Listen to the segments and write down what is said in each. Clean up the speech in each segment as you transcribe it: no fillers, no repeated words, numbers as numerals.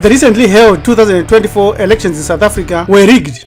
The recently held 2024 elections in South Africa were rigged.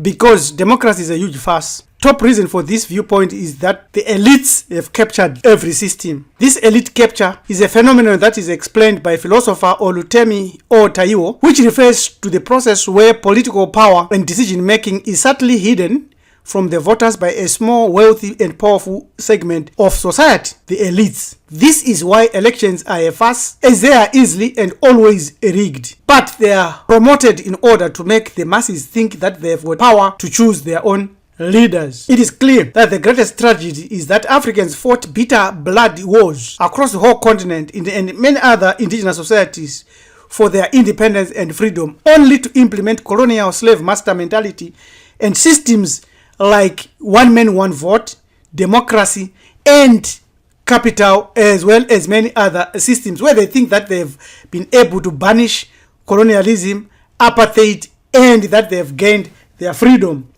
Because democracy is a huge farce. Top reason for this viewpoint is that the elites have captured every system. This elite capture is a phenomenon that is explained by philosopher Olutemi Taiwo, which refers to the process where political power and decision making is subtly hidden from the voters by a small, wealthy and powerful segment of society, the elites. This is why elections are a farce, as they are easily and always rigged. But they are promoted in order to make the masses think that they have got power to choose their own leaders. It is clear that the greatest tragedy is that Africans fought bitter blood wars across the whole continent and many other indigenous societies for their independence and freedom, only to implement colonial slave master mentality and systems like one man, one vote, democracy, and capital, as well as many other systems where they think that they've been able to banish colonialism, apartheid, and that they have gained their freedom.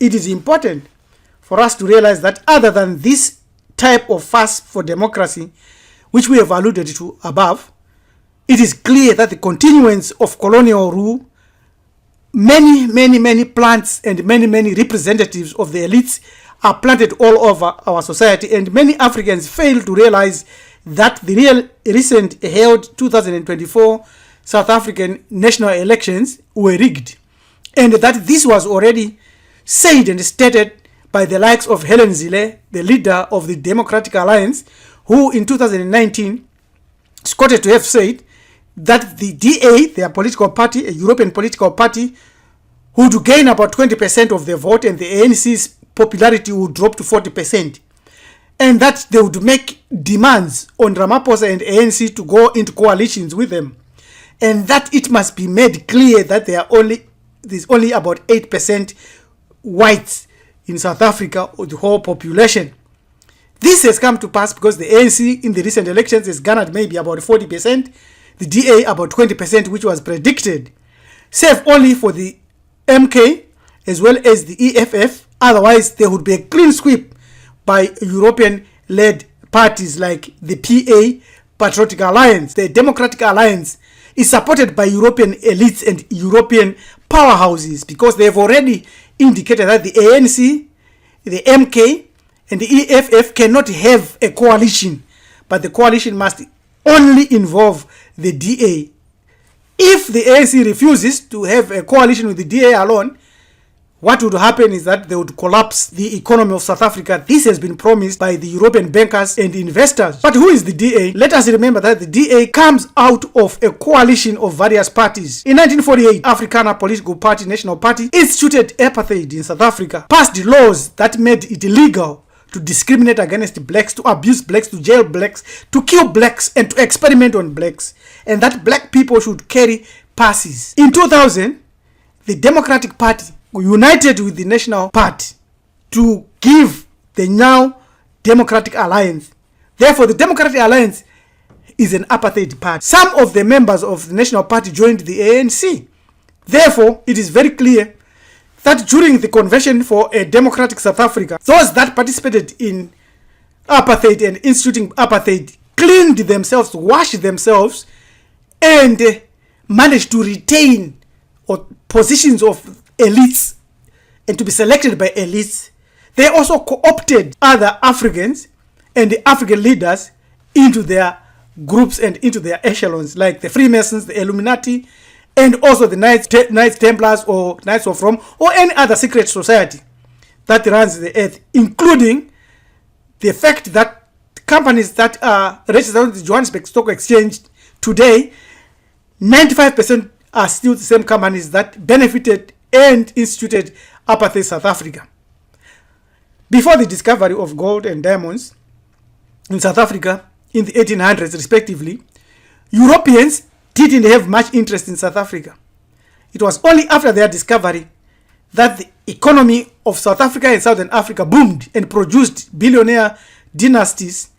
It is important for us to realize that other than this type of fast for democracy, which we have alluded to above, it is clear that the continuance of colonial rule, many plants and many representatives of the elites are planted all over our society, and many Africans fail to realize that the recent held 2024 South African national elections were rigged, and that this was already said and stated by the likes of Helen Zille, the leader of the Democratic Alliance, who in 2019 is quoted to have said that the DA, their political party, a European political party, would gain about 20% of the vote and the ANC's popularity would drop to 40%. And that they would make demands on Ramaphosa and ANC to go into coalitions with them. And that it must be made clear that there's only about 8% whites in South Africa, or the whole population. This has come to pass because the ANC in the recent elections has garnered maybe about 40%, the DA about 20%, which was predicted, save only for the MK as well as the EFF. Otherwise, there would be a clean sweep by European-led parties like the PA, Patriotic Alliance. The Democratic Alliance is supported by European elites and European powerhouses because they have already indicated that the ANC, the MK, and the EFF cannot have a coalition, but the coalition must only involve the DA. If the ANC refuses to have a coalition with the DA alone, what would happen is that they would collapse the economy of South Africa. This has been promised by the European bankers and investors. But who is the DA? Let us remember that the DA comes out of a coalition of various parties. In 1948, Afrikaner Political Party, National Party, instituted apartheid in South Africa, passed laws that made it illegal to discriminate against blacks, to abuse blacks, to jail blacks, to kill blacks, and to experiment on blacks, and that black people should carry passes. In 2000, the Democratic Party united with the National Party to give the now Democratic Alliance. Therefore, the Democratic Alliance is an apartheid party. Some of the members of the National Party joined the ANC. Therefore, it is very clear that during the convention for a democratic South Africa, those that participated in apartheid and instituting apartheid cleaned themselves, washed themselves, and managed to retain positions of elites and to be selected by elites. They also co-opted other Africans and the African leaders into their groups and into their echelons, like the Freemasons, the Illuminati, and also the Knights Templars or Knights of Rome, or any other secret society that runs the earth, including the fact that companies that are registered on the Johannesburg Stock Exchange today, 95% are still the same companies that benefited and instituted apartheid South Africa. Before the discovery of gold and diamonds in South Africa in the 1800s respectively, Europeans didn't have much interest in South Africa. It was only after their discovery that the economy of South Africa and Southern Africa boomed and produced billionaire dynasties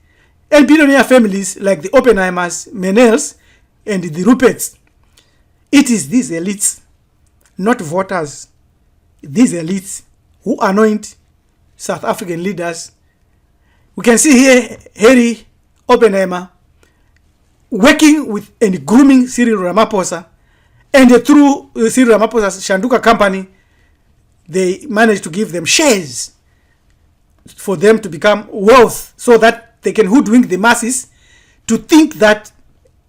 and billionaire families like the Oppenheimers, Menels, and the Ruperts. It is these elites, not voters, these elites who anoint South African leaders. We can see here Harry Oppenheimer working with and grooming Cyril Ramaphosa, and through Cyril Ramaphosa's Shanduka company, they managed to give them shares for them to become wealth so that they can hoodwink the masses to think that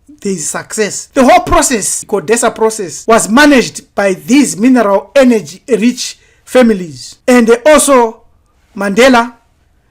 there is success. The whole process, CODESA process, was managed by these mineral energy rich families, and also Mandela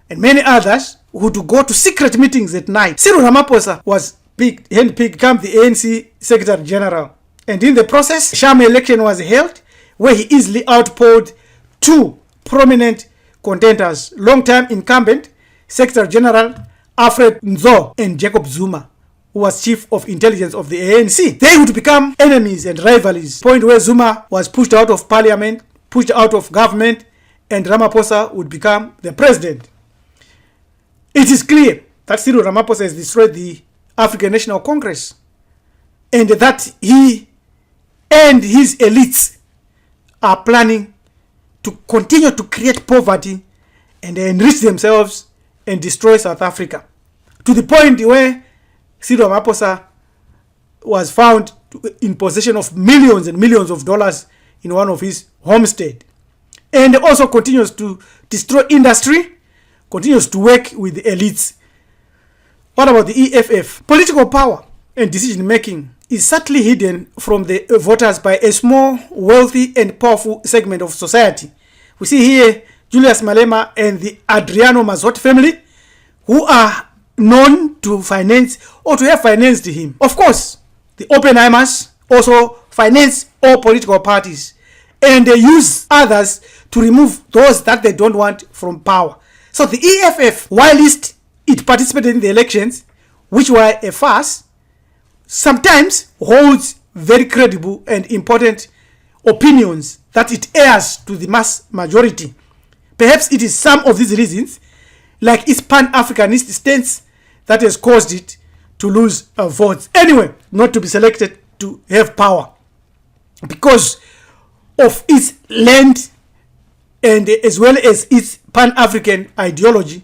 and many others who would go to secret meetings at night. Cyril Ramaphosa was handpicked to become the ANC Secretary General, and in the process, sham election was held where he easily outpolled two prominent contenders, long-time incumbent Secretary General Alfred Nzo and Jacob Zuma, who was Chief of Intelligence of the ANC. They would become enemies and rivals, point where Zuma was pushed out of parliament, pushed out of government, and Ramaphosa would become the president. It is clear that Cyril Ramaphosa has destroyed the African National Congress, and that he and his elites are planning to continue to create poverty and enrich themselves and destroy South Africa, to the point where Cyril Ramaphosa was found in possession of millions and millions of dollars in one of his homestead, and also continues to destroy industry, continues to work with the elites. What about the EFF? Political power and decision making is subtly hidden from the voters by a small, wealthy and powerful segment of society. We see here Julius Malema and the Adriano Mazzotti family, who are known to finance or to have financed him. Of course, the Oppenheimers also finance all political parties, and they use others to remove those that they don't want from power. So the EFF, whilst it participated in the elections, which were a farce, sometimes holds very credible and important opinions that it airs to the mass majority. Perhaps it is some of these reasons, like its Pan-Africanist stance, that has caused it to lose votes. Anyway, not to be selected to have power because of its land and as well as its Pan-African ideology,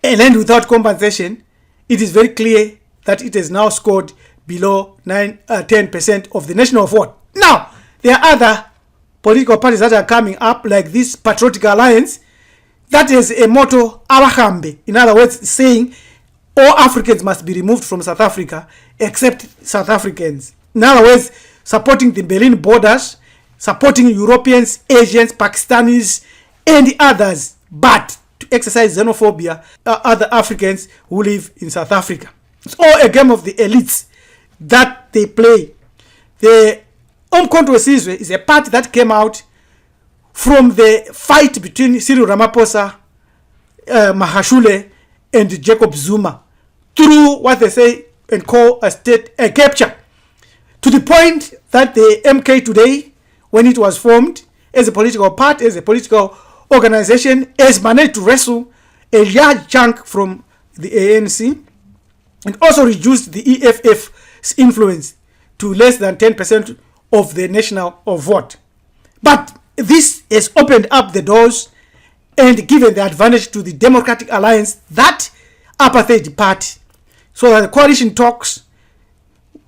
a land without compensation. It is very clear that it has now scored below 10% of the national vote. Now, there are other political parties that are coming up, like this Patriotic Alliance, that is a motto, Abahambe. In other words, saying all Africans must be removed from South Africa except South Africans. In other words, supporting the Berlin borders, supporting Europeans, Asians, Pakistanis, and others, but to exercise xenophobia, other Africans who live in South Africa. It's all a game of the elites that they play. The Umkhonto weSizwe is a party that came out from the fight between Cyril Ramaphosa, Mahashule, and Jacob Zuma through what they say and call a state capture, to the point that the MK today, when it was formed as a political party, as a political organization, has managed to wrestle a large chunk from the ANC and also reduced the EFF's influence to less than 10% of the national vote. But this has opened up the doors and given the advantage to the Democratic Alliance, that apartheid party, so that the coalition talks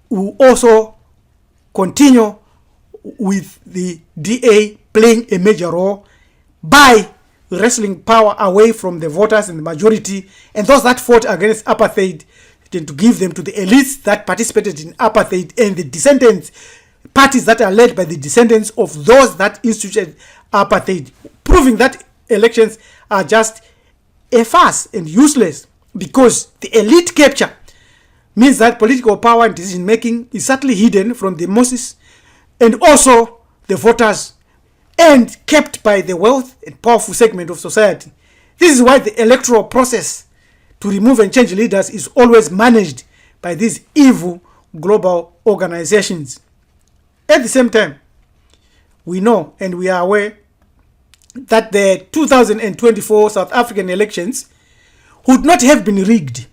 will also continue with the DA playing a major role by wrestling power away from the voters and the majority and those that fought against apartheid, and to give them to the elites that participated in apartheid and the descendants, parties that are led by the descendants of those that instituted apartheid, proving that elections are just a farce and useless, because the elite capture means that political power and decision making is subtly hidden from the masses and also the voters, and kept by the wealth and powerful segment of society. This is why the electoral process to remove and change leaders is always managed by these evil global organizations. At the same time, we know and we are aware that the 2024 South African elections would not have been rigged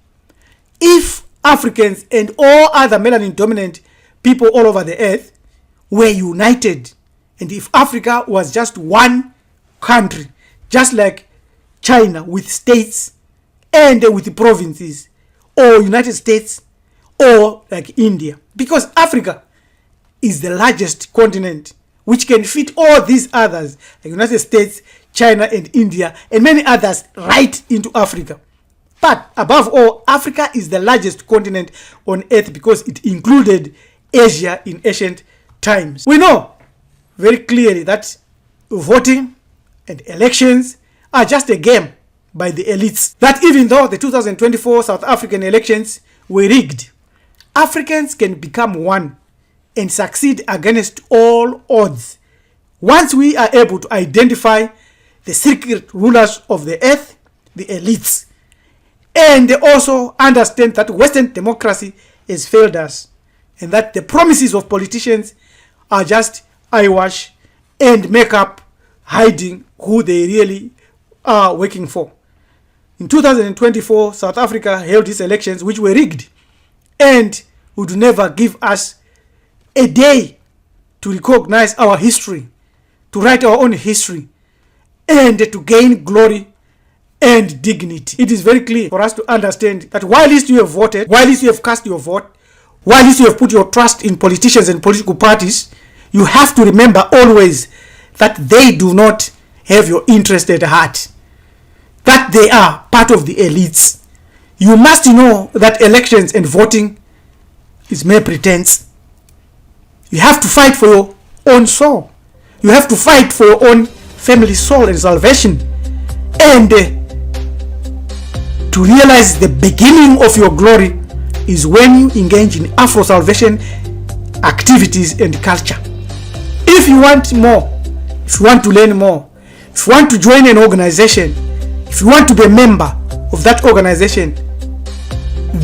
if Africans and all other melanin dominant people all over the earth were united, and if Africa was just one country, just like China with states and with provinces, or United States, or like India. Because Africa is the largest continent which can fit all these others, like United States, China, and India, and many others right into Africa. But above all, Africa is the largest continent on earth because it included Asia in ancient times. We know very clearly that voting and elections are just a game by the elites. That even though the 2024 South African elections were rigged, Africans can become one and succeed against all odds once we are able to identify the secret rulers of the earth, the elites, and they also understand that Western democracy has failed us and that the promises of politicians are just eyewash and makeup hiding who they really are working for. In 2024, South Africa held its elections which were rigged and would never give us a day to recognize our history, to write our own history, and to gain glory and dignity. It is very clear for us to understand that while you have voted, while you have cast your vote, while you have put your trust in politicians and political parties, you have to remember always that they do not have your interest at heart, that they are part of the elites. You must know that elections and voting is mere pretense. You have to fight for your own soul. You have to fight for your own family soul and salvation. And to realize the beginning of your glory is when you engage in Afro salvation activities and culture. If you want more, if you want to learn more, if you want to join an organization, if you want to be a member of that organization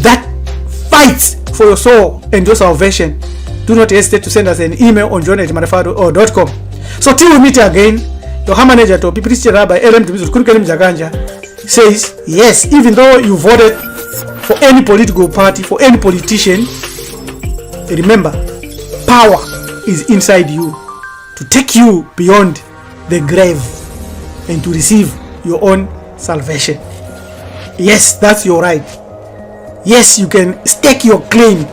that fights for your soul and your salvation, do not hesitate to send us an email on john@marafado.com. So till we meet again, your manager to Pipris Rabbi LM Jaganja says, yes, even though you voted for any political party, for any politician, remember, power is inside you to take you beyond the grave and to receive your own salvation. Yes, that's your right. Yes, you can stake your claim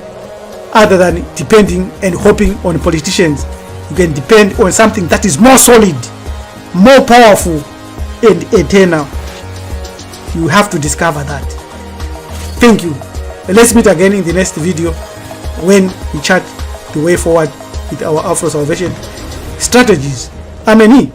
other than depending and hoping on politicians. You can depend on something that is more solid, more powerful, and eternal. You have to discover that. Thank you. And let's meet again in the next video when we chat the way forward with our Afro salvation strategies. Amen.